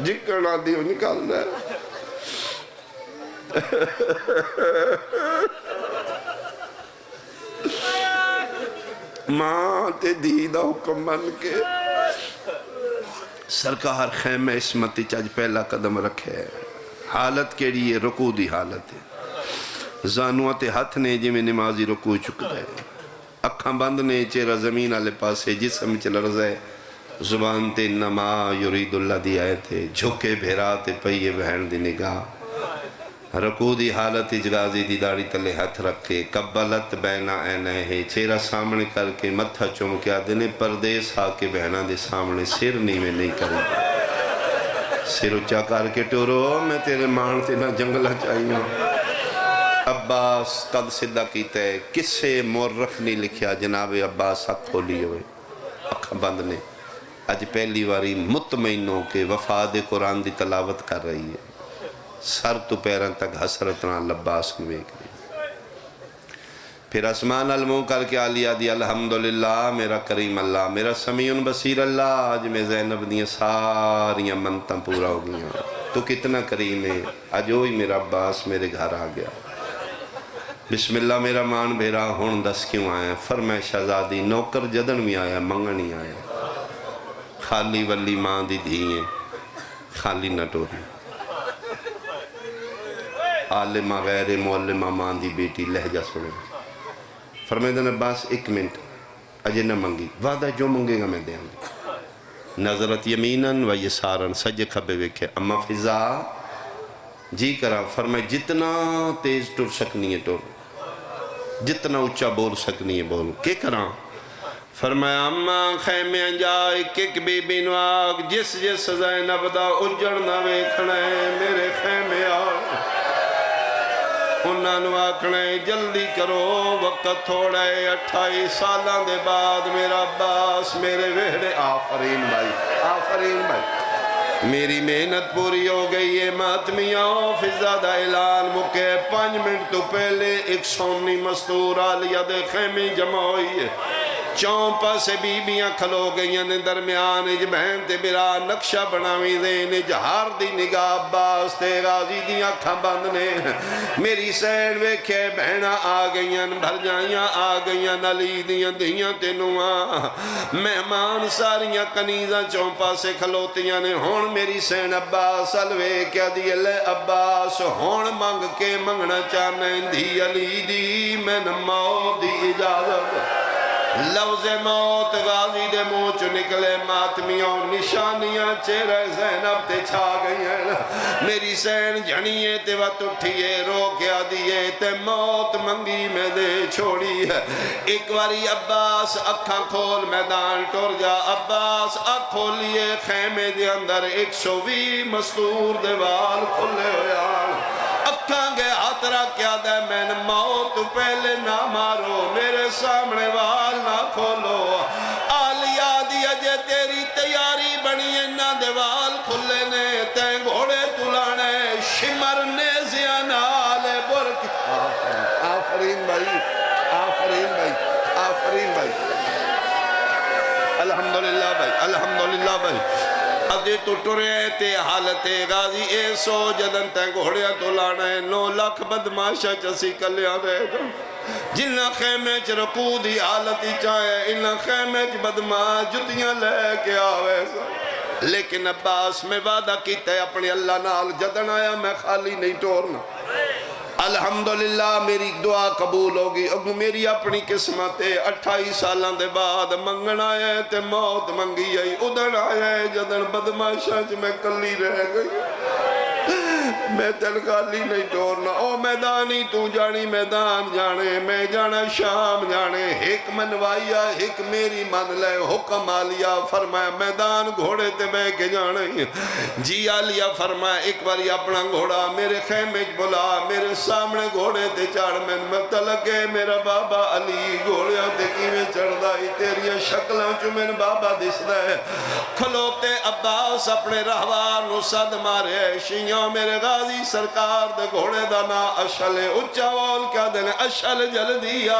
جکڑا دیو نکال لے، ماں تے دیدہ حکم بن کے سرکار خیمہ اسمتی چاج پہلا قدم رکھے، حالت کیڑی ہے رکوع دی حالت ہے، زانوات ہاتھ نے جی میں نمازی رکوع چک دے، اکھاں بند نے چہرہ زمین آلے پاسے جسم چل رضے، زبان تے نما یرید اللہ دی آئے تھے، جھکے بھیرا تے پئیے بہن دی نگاہ، رکوع دی حالت اجغازی دی داڑی تلے ہاتھ رکھے، قبلت بینا اینے ہے، چہرہ سامنے کر کے متھا چمکیا دینے پردیس آ کے بہنہ دے سامنے سر نیوے نہیں کریں، سر اچھا کر کے ٹورو میں تیرے مان تے نہ جنگلہ چاہیے، عباس قد صدہ کیتا ہے، کسے مورخ نہیں لکھیا جناب عباس حق کھولی ہوئے، اکھا بند نے، آج پہلی واری مطمئنوں کے وفاد قرآن دی تلاوت کر رہی ہے، سر تو پیرن تک حسرت نہ لباس میں بیک رہی، پھر اسمان المو کر کے آلیہ دی الحمدللہ میرا کریم اللہ، میرا سمیع بصیر اللہ، آج میں زینب دیاں ساریاں منتاں پورا ہو گیا، تو کتنا کریم ہے، آج ہوئی میرا عباس میرے گھر آ گیا، بسم اللہ میرا مان بھیرا ہون دس کیوں آیا، فرمائے شہزادی نوکر جدن بھی آیا منگنی آیا، خالی ولی ماں دی دھیئیں خالی نہ ٹوری، عالمہ غیر معلمہ ماں دی بیٹی لہجہ سنے، فرمائے دن عباس 1 منٹ اجے نہ منگی، وعدہ جو منگے گا میں دے آنگی، نظرت یمیناً و یساراً سجے کھبے ویکھے، اما فضا جی کرا، فرمائے جتنا تیز ٹر سکنی ہے ٹر، جتنا اچھا بول سکنی ہے بول، کیا کرا، فرمایا اماں خیمے جا ایک ایک بی بی نو آگ جس جس زینب دا اجڑنا ویکھنا ہے میرے خیمے آگ انہاں نو آکھنا ہے جلدی کرو وقت تھوڑا ہے 28 سالاں دے بعد میرا عباس میرے وہڑے آفرین بھائی میری محنت پوری ہو گئی ہے ماتمیاں فضا دا اعلان مکے 5 منٹ تو پہلے ایک سونی مستور آلیہ دے خیمے جمع ہوئی ہے چون پاسے بیبیاں کھلو گئیاں نے درمیان اج بہن تے برا نقشہ بناوی دین اج ہار دی نگاہ عباس تے غازی دی آنکھاں بندنے میری سیڑ ویکھے بہنہ آ گئیاں بھر جائیاں آ گئیاں علی دیاں دیاں تے نواں مہمان ساریاں کنیزاں چون پاسے کھلوتیاں نے ہون میری سین عباس الوے کیا دی لے عباس ہون مانگ کے منگنا چاہنے دی علی دی میں نماؤ دی اجازت لفظ موت غازی دے موچ نکلے ماتمیوں نشانیاں چہرے زینب تے چھا گئی ہیں میری سین جھنیے تے وقت اٹھیے رو کیا دیئے تے موت منگی میں دے چھوڑی ہے ایک واری عباس اکھاں کھول میدان ٹور جا عباس اکھ کھولیے خیمے دے اندر 120 مستور دیوال کھلے ہویاں اکھاں گے ہاترہ کیا دے میں نے موت پہلے نہ مارو میرے سامنے وال نہ کھولو آلیہ دیا جے تیری تیاری بنی نہ دیوال کھلے نے تین گھوڑے تلانے شمر نیزیاں نالے برک آفرین بھائی الحمدللہ بھائی ادھے تو ٹرے تے حالت غازی اے سو جدن تے گھوڑیاں تو لانے 9 لاکھ بدماشا چسی کلیاں رہے گا جنہ خیمے چ رکو دی حالت ہی چاہے انہ خیمے چ بدماش جتیاں لے کے آوے سا لیکن عباس میں وعدہ کیتا ہے اپنی اللہ نال جدن آیا میں خالی نہیں ٹورنا الحمدللہ میری دعا قبول ہوگی اب میری اپنی قسمت 28 سالان دے بعد منگن آئے تے موت منگی آئی ادھر آئے جدن بدماشاں میں کلی رہ گئی میں تل خالی نہیں ٹورنا او میدانی تو جانی میدان جانے میں جانا شام جانے ایک منوائیا ایک میری من لے حکم آلیا فرمایا میدان گھوڑے تے بے کے جانے جی آلیا فرمایا ایک باری اپنا گھوڑا میرے خیمے بلا میرے سامنے گھوڑے تے چاڑ میں مت لگے میرا بابا علی گھوڑیاں تے کیویں چڑھ دائی تیریاں شکلاں چو میں بابا دس دے کھلوتے عباس اپنے رہوار نو صد مارے شیعوں میرے غازی سرکار دے گھوڑے دانا اشل اچھا وال کیا دینے اشل جل دیا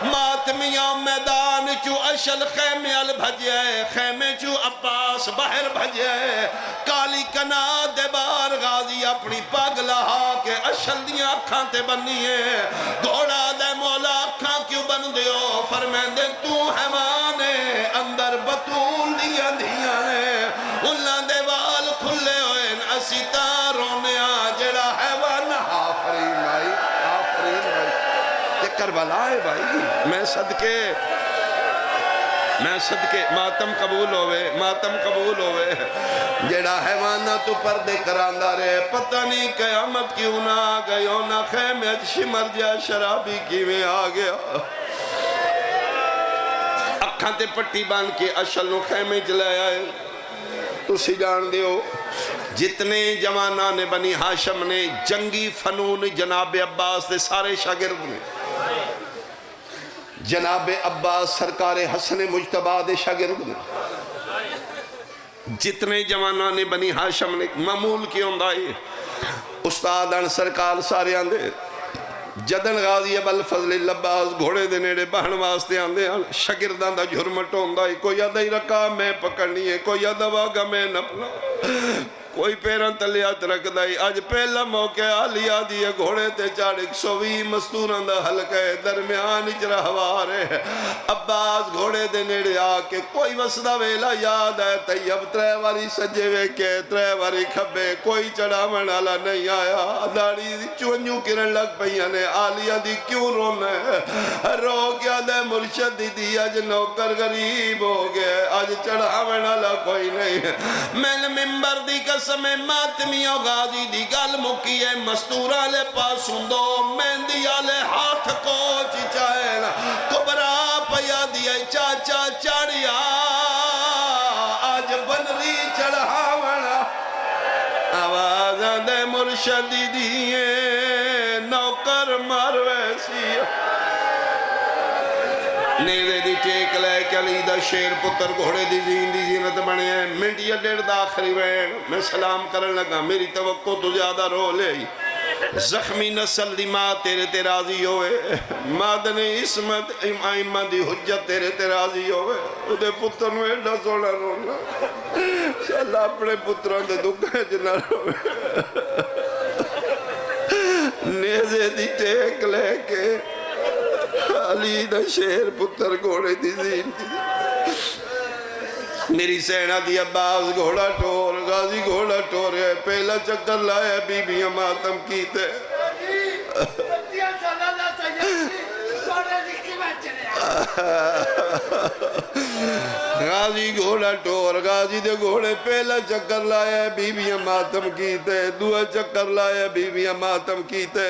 ماتمیاں میدان چو اشل خیمے ال بھجے خیمے چو عباس باہر بھجے کالی کنا دے بار غازی اپنی پاگ لہا کے اشل دیا اکھاں تے بنیے گھوڑا دے مولا اکھاں کیوں بن دیو فرمین دے تو حیوانے اندر بطول دیا دیا نے اللہ دے وال کھلے ہوئے اسی تارونے آجڑا حیوان آفرین بھائی یہ کربلا ہے بھائی میں صدقے ماتم قبول ہوئے جڑا حیوانہ تو پردے کراندہ رہے پتہ نہیں قیامت کیوں نہ آگئے نہ خیمے شمر جا شرابی کیویں آگیا اکھاں تے پٹی بان کے اشل نو خیمے چلے آئے تو سی جان دیو جتنے جوانہ نے بنی ہاشم نے جنگی فنون جناب عباس دے سارے شاگرد نے جناب عباس سرکار حسن مجتبہ دے شاگرد نے جتنے جوانہ نے بنی ہاشم نے معمول کی ہوندائی استادان سرکار سارے آندے جدن غازی ابوالفضل العباس گھوڑے دے نیڑے بہن واسطے آندے شاگردان دا جھرمٹ ہوندائی کوئی ادھا ہی رکھا میں پکڑنی ہے کوئی ادھا واگا میں نپنا کوئی پیران تلیات رکھ دائی آج پہلا موقع آلیا دیئے گھوڑے تے چاڑ 120 مستوران دا حلقہ درمیان اجرہ ہوارے عباس گھوڑے دے نیڑے آکے کوئی وسدہ ویلا یاد ہے طیب 3 واری سجے ویکے 3 واری کھبے کوئی چڑھا منالا نہیں آیا داڑی چونیوں کرن لگ پہیانے آلیا دی کیوں رونے رو کیا دے مرشد دی آج نوکر غریب ہو گئے آج چڑھا منالا کوئی نہیں میں نے ممبر دی قسم ماتمیوں غازی دی گل مکی ہے مستورہ لے پاس ہندو مہندی آلے ہاتھ کو چچائے کبرا پیا دیا چاچا چاڑیا آج بنری چڑھاونا آواز دے مرشدی دیئے نوکر مرویسی نیزے دی ٹیک لے کے علی دا شیر پتر گھوڑے دی زین دی زینت بنے ہیں منٹ یا ڈیڑھ دا آخری وین میں سلام کرن لگا میری توقع تو زیادہ رو لے زخمی نسل دی ماں تیرے تیرازی ہوئے مادن اسمت امائمہ دی حجت تیرے تیرازی ہوئے ادھے پتر نوے ڈا سوڑا رونا اللہ اپنے پتروں دے دکھیں جنا روئے نیزے دی ٹیک لے کے علی دا شیر پتر گھوڑے دی زین دی میری سینہ دی عباس گھوڑا ٹور غازی گھوڑا ٹور ہے پہلا چکر لائے بی بی ماتم کیتے غازی گھوڑا ٹور غازی دے گھوڑے پہلا چکر لائے بی بی ماتم کیتے دعا چکر لائے بی بی ماتم کیتے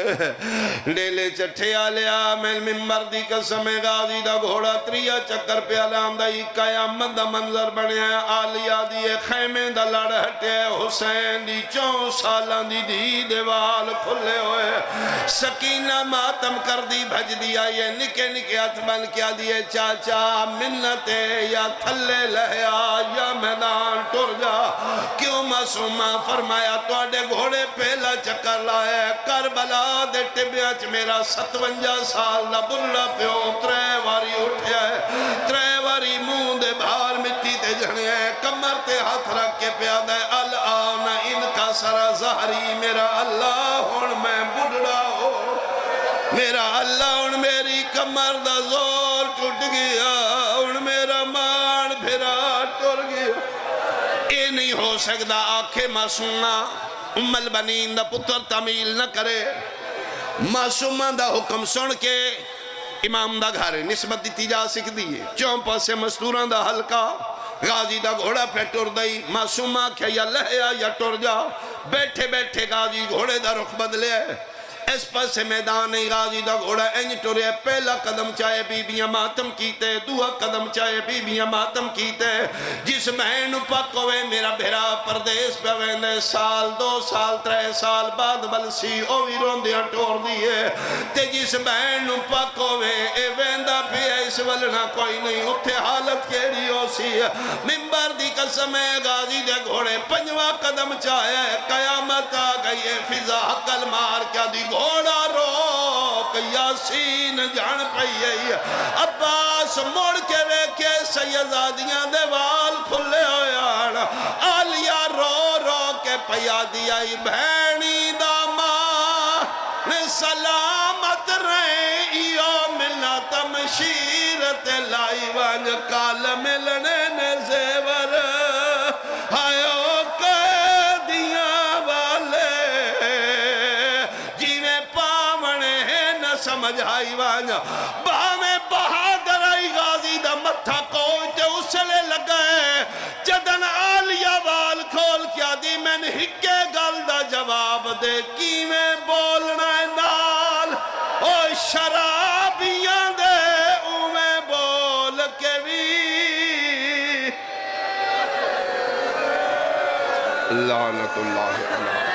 ڈیلے چٹھے آلیا میں ممبر دی قسم غازی دا گھوڑا تریا چکر پہ علام دا قیامت دا منظر بنے ہیں آلیا دیئے خیمے دا لڑ ہٹے حسین دی 4 سالان دی دیوال کھلے ہوئے سکینہ ماتم کر دی بھج دیا یہ نکے نکے اتمن کیا دیئے چاچا منتے یا تھلے لہیا یا میدان ٹر جا کیوں معصومہ فرمایا توڑے گھوڑے پہلا چکر لائے کربلا دے ٹبیاچ میرا 57 سال دا بلہ پیوں 3 واری اٹھیا ہے 3 واری منہ دے بھار مٹی تے جھنے ہیں کمر تے ہاتھ رکھ کے پیادہ ہے الان ان کا سرا ظہری میرا اللہ ہون میں بڑھڑا ہو میرا اللہ ہون میری کمر دا زور ٹوٹ گیا ہون میرا مان بھرا ٹور گیا اے نہیں ہو سکتا آنکھیں معصومہ ام البنین دا پتر تعمیل نہ کرے معصومہ دا حکم سن کے امام دا گھارے نسبت دیتی جا سکتی ہے چومپا سے مستوران دا حلقہ غازی دا گھوڑا پہ ٹور دائی معصومہ کیا یا لہیا یا ٹور جا بیٹھے بیٹھے غازی گھوڑے دا رخ بدلے اس پاس میدان غازی دا گھوڑا انج ٹورے پہلا قدم چاہے بی بیاں ماتم کیتے دوہا قدم چاہے بی بیاں ماتم کیتے جس بہن پاک ہوئے میرا بھیرا پردیس پہ ویندے سال 2 سال 3 سال بعد بلسی اوی روندیاں ٹور دیئے تے جس بہن پاک ہوئے اے ویندہ بھی اس ولنا کوئی نہیں اتھے حالت کیڑی ہو سی ممبر دی قسم غازی دے گھوڑے 5واں قدم چاہے قیامت آ گئی فضا حقل مار کیا دی گھوڑا روک یاسین جان پئی عباس مڑ کے ویکھے سیدزادیاں دے وال کھلے ہویا آلیا رو رو کے پیا دیا بہنی دا ماں سلامت رہے ایو ملت مشیرت لائی وانج کال ملنے نے زیور ہائیو سمجھ آئی وانجا باہمیں بہادر آئی غازی دا متھا کوئتے اسلے لگئے جدن آلیا وال کھول کیا دی میں نے ہکے گل دا جواب دے کی میں بولنا ہے نال او شرابیاں دے او میں بول کے بھی لعنت اللہ علیہ